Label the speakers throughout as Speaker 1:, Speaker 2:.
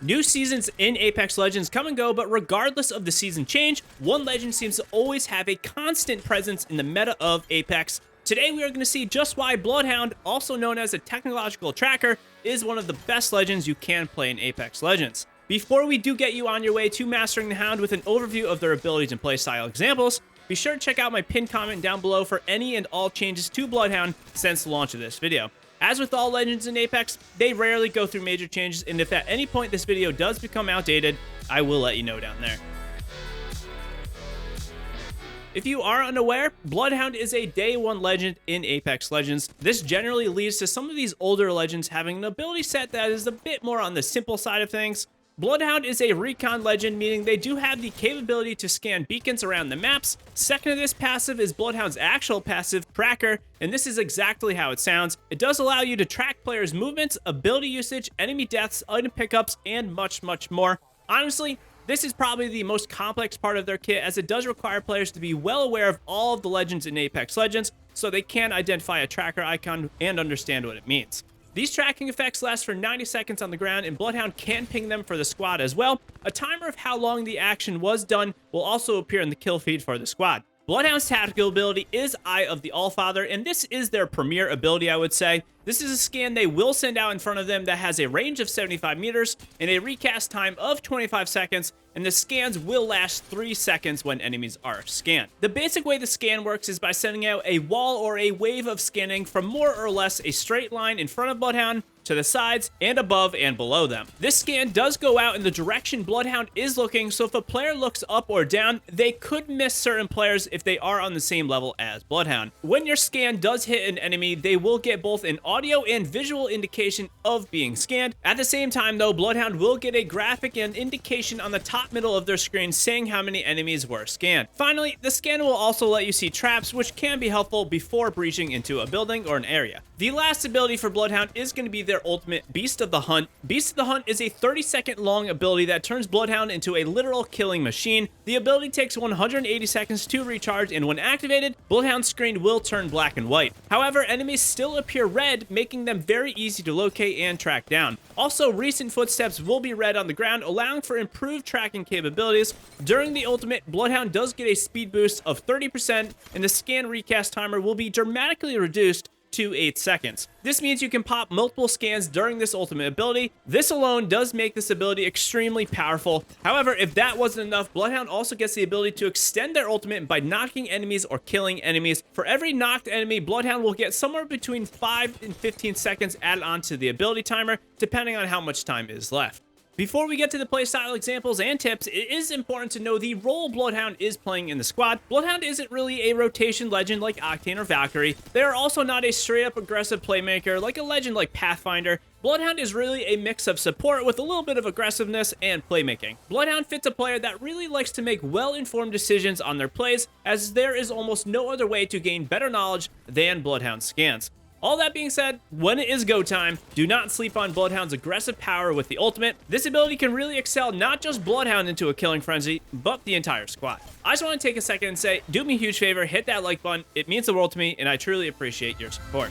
Speaker 1: New seasons in Apex Legends come and go, but regardless of the season change, one legend seems to always have a constant presence in the meta of Apex. Today we are going to see just why Bloodhound, also known as a technological tracker, is one of the best legends you can play in Apex Legends. Before we do get you on your way to mastering the Hound with an overview of their abilities and playstyle examples, be sure to check out my pinned comment down below for any and all changes to Bloodhound since the launch of this video. As with all legends in Apex, they rarely go through major changes, and if at any point this video does become outdated, I will let you know down there. If you are unaware, Bloodhound is a day one legend in Apex Legends. This generally leads to some of these older legends having an ability set that is a bit more on the simple side of things. Bloodhound is a recon legend, meaning they do have the capability to scan beacons around the maps. Second to this passive is Bloodhound's actual passive, Tracker, and this is exactly how it sounds. It does allow you to track players' movements, ability usage, enemy deaths, item pickups, and much, much more. Honestly, this is probably the most complex part of their kit, as it does require players to be well aware of all of the legends in Apex Legends, so they can identify a tracker icon and understand what it means. These tracking effects last for 90 seconds on the ground, and Bloodhound can ping them for the squad as well. A timer of how long the action was done will also appear in the kill feed for the squad. Bloodhound's tactical ability is Eye of the Allfather, and this is their premier ability, I would say. This is a scan they will send out in front of them that has a range of 75 meters and a recast time of 25 seconds, and the scans will last 3 seconds when enemies are scanned. The basic way the scan works is by sending out a wall or a wave of scanning from more or less a straight line in front of Bloodhound, to the sides, and above and below them. This scan does go out in the direction Bloodhound is looking, so if a player looks up or down, they could miss certain players if they are on the same level as Bloodhound. When your scan does hit an enemy, they will get both an audio and visual indication of being scanned. At the same time though, Bloodhound will get a graphic and indication on the top middle of their screen saying how many enemies were scanned. Finally, the scan will also let you see traps, which can be helpful before breaching into a building or an area. The last ability for Bloodhound is going to be their ultimate, Beast of the Hunt. Beast of the Hunt is a 30-second long ability that turns Bloodhound into a literal killing machine. The ability takes 180 seconds to recharge, and when activated, Bloodhound's screen will turn black and white. However, enemies still appear red, making them very easy to locate and track down. Also, recent footsteps will be red on the ground, allowing for improved tracking capabilities. During the ultimate, Bloodhound does get a speed boost of 30%, and the scan recast timer will be dramatically reduced to 8 seconds. This means you can pop multiple scans during this ultimate ability. This alone does make this ability extremely powerful. However, if that wasn't enough, Bloodhound also gets the ability to extend their ultimate by knocking enemies or killing enemies. For every knocked enemy, Bloodhound will get somewhere between 5 and 15 seconds added onto the ability timer, depending on how much time is left. Before we get to the playstyle examples and tips, it is important to know the role Bloodhound is playing in the squad. Bloodhound isn't really a rotation legend like Octane or Valkyrie. They are also not a straight-up aggressive playmaker like a legend like Pathfinder. Bloodhound is really a mix of support with a little bit of aggressiveness and playmaking. Bloodhound fits a player that really likes to make well-informed decisions on their plays, as there is almost no other way to gain better knowledge than Bloodhound scans. All that being said, when it is go time, do not sleep on Bloodhound's aggressive power with the ultimate. This ability can really excel not just Bloodhound into a killing frenzy, but the entire squad. I just want to take a second and say, do me a huge favor, hit that like button. It means the world to me, and I truly appreciate your support.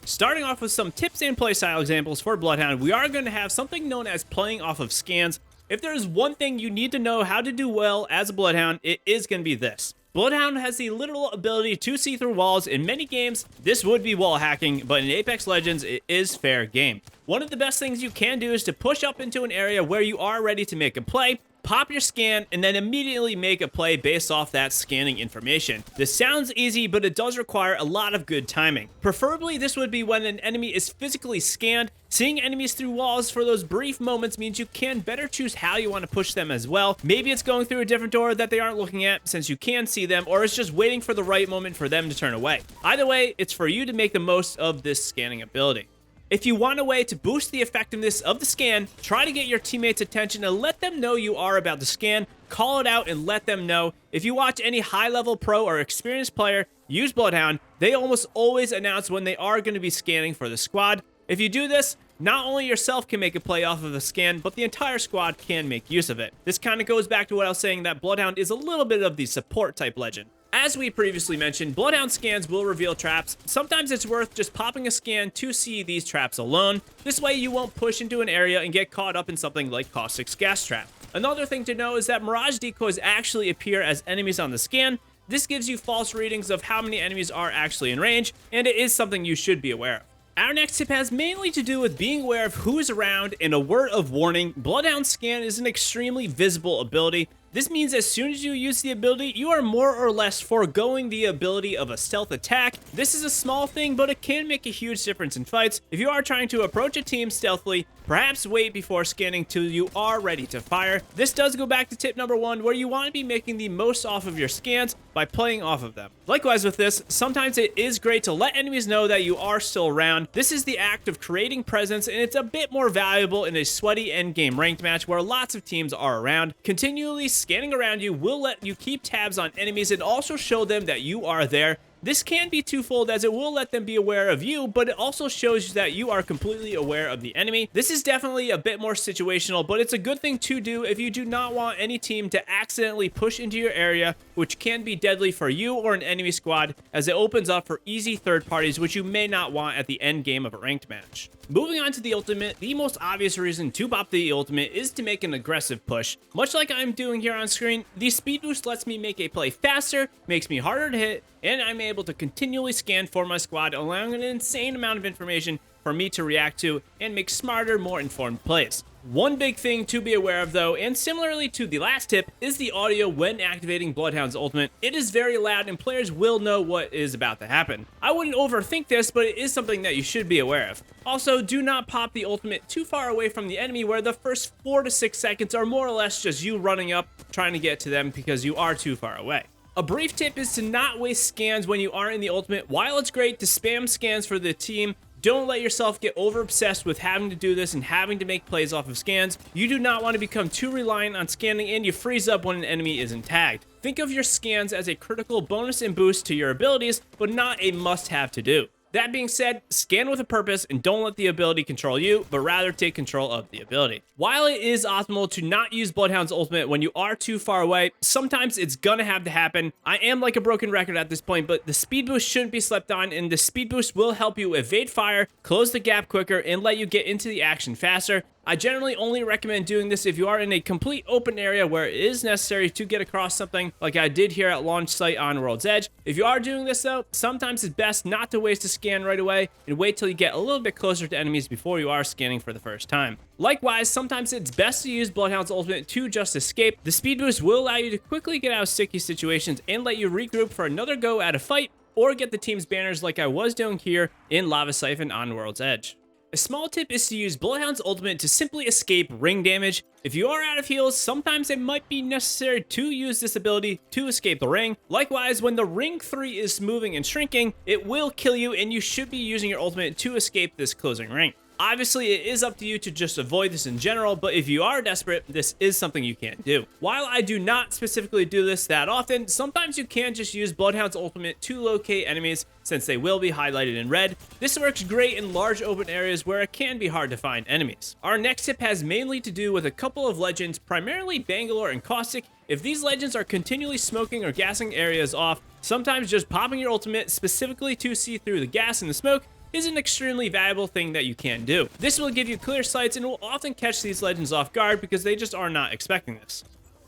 Speaker 1: Starting off with some tips and playstyle examples for Bloodhound, we are going to have something known as playing off of scans. If there is one thing you need to know how to do well as a Bloodhound, it is going to be this. Bloodhound has the literal ability to see through walls. In many games, this would be wall hacking, but in Apex Legends, it is fair game. One of the best things you can do is to push up into an area where you are ready to make a play, pop your scan, and then immediately make a play based off that scanning information. This sounds easy, but it does require a lot of good timing. Preferably, this would be when an enemy is physically scanned. Seeing enemies through walls for those brief moments means you can better choose how you want to push them as well. Maybe it's going through a different door that they aren't looking at since you can see them, or it's just waiting for the right moment for them to turn away. Either way, it's for you to make the most of this scanning ability. If you want a way to boost the effectiveness of the scan, try to get your teammates' attention and let them know you are about to scan. Call it out and let them know. If you watch any high-level pro or experienced player use Bloodhound, they almost always announce when they are going to be scanning for the squad. If you do this, not only yourself can make a play off of the scan, but the entire squad can make use of it. This kind of goes back to what I was saying, that Bloodhound is a little bit of the support type legend. As we previously mentioned, Bloodhound scans will reveal traps. Sometimes it's worth just popping a scan to see these traps alone. This way you won't push into an area and get caught up in something like Caustic's gas trap. Another thing to know is that mirage decoys actually appear as enemies on the scan. This gives you false readings of how many enemies are actually in range, and it is something you should be aware of. Our next tip has mainly to do with being aware of who is around, and a word of warning, Bloodhound Scan is an extremely visible ability. This means as soon as you use the ability, you are more or less foregoing the ability of a stealth attack. This is a small thing, but it can make a huge difference in fights. If you are trying to approach a team stealthily, perhaps wait before scanning till you are ready to fire. This does go back to tip number 1, where you want to be making the most off of your scans by playing off of them. Likewise with this, sometimes it is great to let enemies know that you are still around. This is the act of creating presence, and it's a bit more valuable in a sweaty endgame ranked match where lots of teams are around. Continually scanning around you will let you keep tabs on enemies and also show them that you are there. This can be twofold, as it will let them be aware of you, but it also shows that you are completely aware of the enemy. This is definitely a bit more situational, but it's a good thing to do if you do not want any team to accidentally push into your area, which can be deadly for you or an enemy squad, as it opens up for easy third parties, which you may not want at the end game of a ranked match. Moving on to the ultimate, the most obvious reason to pop the ultimate is to make an aggressive push. Much like I'm doing here on screen, the speed boost lets me make a play faster, makes me harder to hit, and I'm able to continually scan for my squad, allowing an insane amount of information for me to react to and make smarter, more informed plays. One big thing to be aware of though, and similarly to the last tip, is the audio when activating Bloodhound's ultimate. It is very loud and players will know what is about to happen. I wouldn't overthink this, but it is something that you should be aware of. Also, do not pop the ultimate too far away from the enemy, where the first 4 to 6 seconds are more or less just you running up, trying to get to them because you are too far away. A brief tip is to not waste scans when you are in the ultimate. While it's great to spam scans for the team, don't let yourself get over obsessed with having to do this and having to make plays off of scans. You do not want to become too reliant on scanning and you freeze up when an enemy isn't tagged. Think of your scans as a critical bonus and boost to your abilities, but not a must-have to do. That being said, scan with a purpose and don't let the ability control you, but rather take control of the ability. While it is optimal to not use Bloodhound's ultimate when you are too far away, sometimes it's gonna have to happen. I am like a broken record at this point, but the speed boost shouldn't be slept on, and the speed boost will help you evade fire, close the gap quicker, and let you get into the action faster. I generally only recommend doing this if you are in a complete open area where it is necessary to get across something, like I did here at launch site on World's Edge. If you are doing this though, sometimes it's best not to waste a scan right away and wait till you get a little bit closer to enemies before you are scanning for the first time. Likewise, sometimes it's best to use Bloodhound's ultimate to just escape. The speed boost will allow you to quickly get out of sticky situations and let you regroup for another go at a fight, or get the team's banners like I was doing here in Lava Siphon on World's Edge. A small tip is to use Bloodhound's ultimate to simply escape ring damage. If you are out of heals, sometimes it might be necessary to use this ability to escape the ring. Likewise, when the ring 3 is moving and shrinking, it will kill you and you should be using your ultimate to escape this closing ring. Obviously, it is up to you to just avoid this in general, but if you are desperate, this is something you can do. While I do not specifically do this that often, sometimes you can just use Bloodhound's ultimate to locate enemies, since they will be highlighted in red. This works great in large open areas where it can be hard to find enemies. Our next tip has mainly to do with a couple of legends, primarily Bangalore and Caustic. If these legends are continually smoking or gassing areas off, sometimes just popping your ultimate specifically to see through the gas and the smoke is an extremely valuable thing that you can do. This will give you clear sights and will often catch these legends off guard because they just are not expecting this.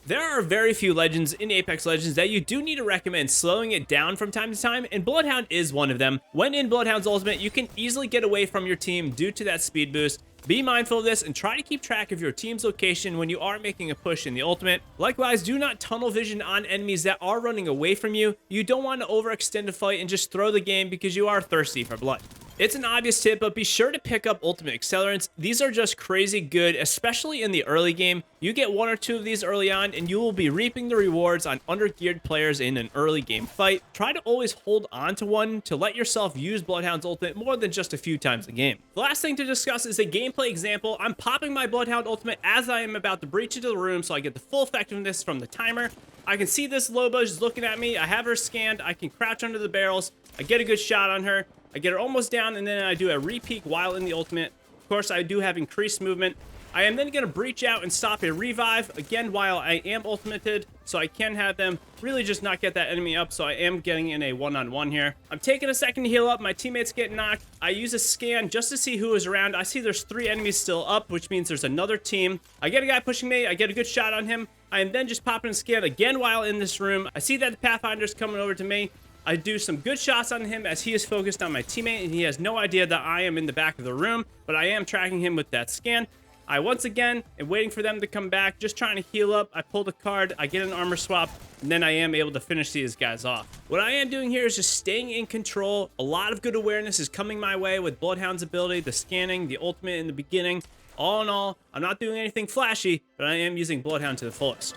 Speaker 1: There are very few legends in Apex Legends that you do need to recommend slowing it down from time to time, and Bloodhound is one of them. When in Bloodhound's ultimate, you can easily get away from your team due to that speed boost. Be mindful of this and try to keep track of your team's location when you are making a push in the ultimate. Likewise, do not tunnel vision on enemies that are running away from you. You don't want to overextend a fight and just throw the game because you are thirsty for blood. It's an obvious tip, but be sure to pick up ultimate accelerants. These are just crazy good, especially in the early game. You get 1 or 2 of these early on, and you will be reaping the rewards on undergeared players in an early game fight. Try to always hold on to one to let yourself use Bloodhound's ultimate more than just a few times a game. The last thing to discuss is a gameplay example. I'm popping my Bloodhound ultimate as I am about to breach into the room, so I get the full effectiveness from the timer. I can see this Loba just looking at me. I have her scanned. I can crouch under the barrels. I get a good shot on her. I get her almost down, and then I do a re-peek while in the ultimate. Of course, I do have increased movement. I am then going to breach out and stop a revive, again, while I am ultimated, so I can have them really just not get that enemy up, so I am getting in a one-on-one here. I'm taking a second to heal up. My teammates get knocked. I use a scan just to see who is around. I see there's 3 enemies still up, which means there's another team. I get a guy pushing me. I get a good shot on him. I am then just popping a scan again while in this room. I see that the Pathfinder's coming over to me. I do some good shots on him as he is focused on my teammate, and he has no idea that I am in the back of the room, but I am tracking him with that scan. I once again am waiting for them to come back, just trying to heal up. I pull the card, I get an armor swap, and then I am able to finish these guys off. What I am doing here is just staying in control. A lot of good awareness is coming my way with Bloodhound's ability, the scanning, the ultimate in the beginning. All in all, I'm not doing anything flashy, but I am using Bloodhound to the fullest.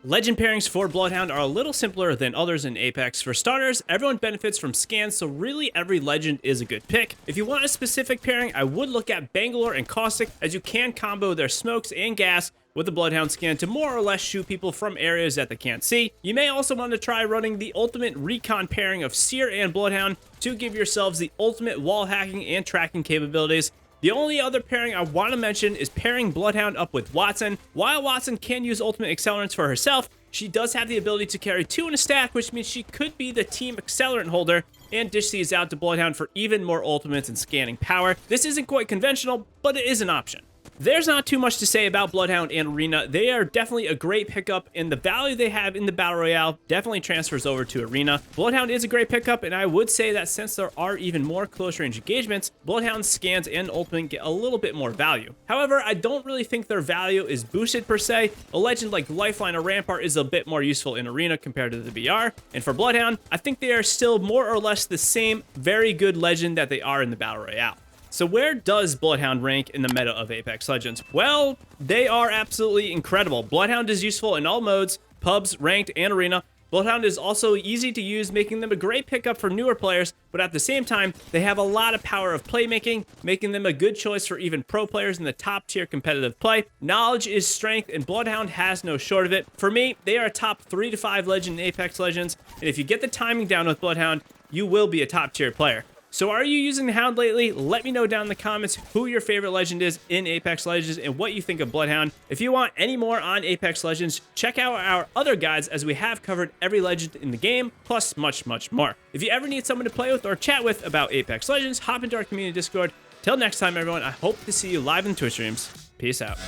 Speaker 1: Legend pairings for Bloodhound are a little simpler than others in Apex. For starters, everyone benefits from scans, so really every legend is a good pick. If you want a specific pairing, I would look at Bangalore and Caustic, as you can combo their smokes and gas with the Bloodhound scan to more or less shoot people from areas that they can't see. You may also want to try running the ultimate recon pairing of Seer and Bloodhound to give yourselves the ultimate wall hacking and tracking capabilities. The only other pairing I want to mention is pairing Bloodhound up with Wattson. While Wattson can use ultimate accelerants for herself, she does have the ability to carry 2 in a stack, which means she could be the team accelerant holder and dish these out to Bloodhound for even more ultimates and scanning power. This isn't quite conventional, but it is an option. There's not too much to say about Bloodhound and Arena. They are definitely a great pickup, and the value they have in the Battle Royale definitely transfers over to Arena. Bloodhound is a great pickup, and I would say that since there are even more close-range engagements, Bloodhound's scans and ultimate get a little bit more value. However, I don't really think their value is boosted per se. A legend like Lifeline or Rampart is a bit more useful in Arena compared to the BR, and for Bloodhound, I think they are still more or less the same very good legend that they are in the Battle Royale. So where does Bloodhound rank in the meta of Apex Legends? Well, they are absolutely incredible. Bloodhound is useful in all modes, pubs, ranked, and arena. Bloodhound is also easy to use, making them a great pickup for newer players, but at the same time, they have a lot of power of playmaking, making them a good choice for even pro players in the top tier competitive play. Knowledge is strength, and Bloodhound has no short of it. For me, they are a top 3 to 5 legend in Apex Legends, and if you get the timing down with Bloodhound, you will be a top tier player. So are you using the Hound lately? Let me know down in the comments who your favorite legend is in Apex Legends and what you think of Bloodhound. If you want any more on Apex Legends, check out our other guides, as we have covered every legend in the game, plus much, much more. If you ever need someone to play with or chat with about Apex Legends, hop into our community Discord. Till next time, everyone, I hope to see you live in Twitch streams. Peace out.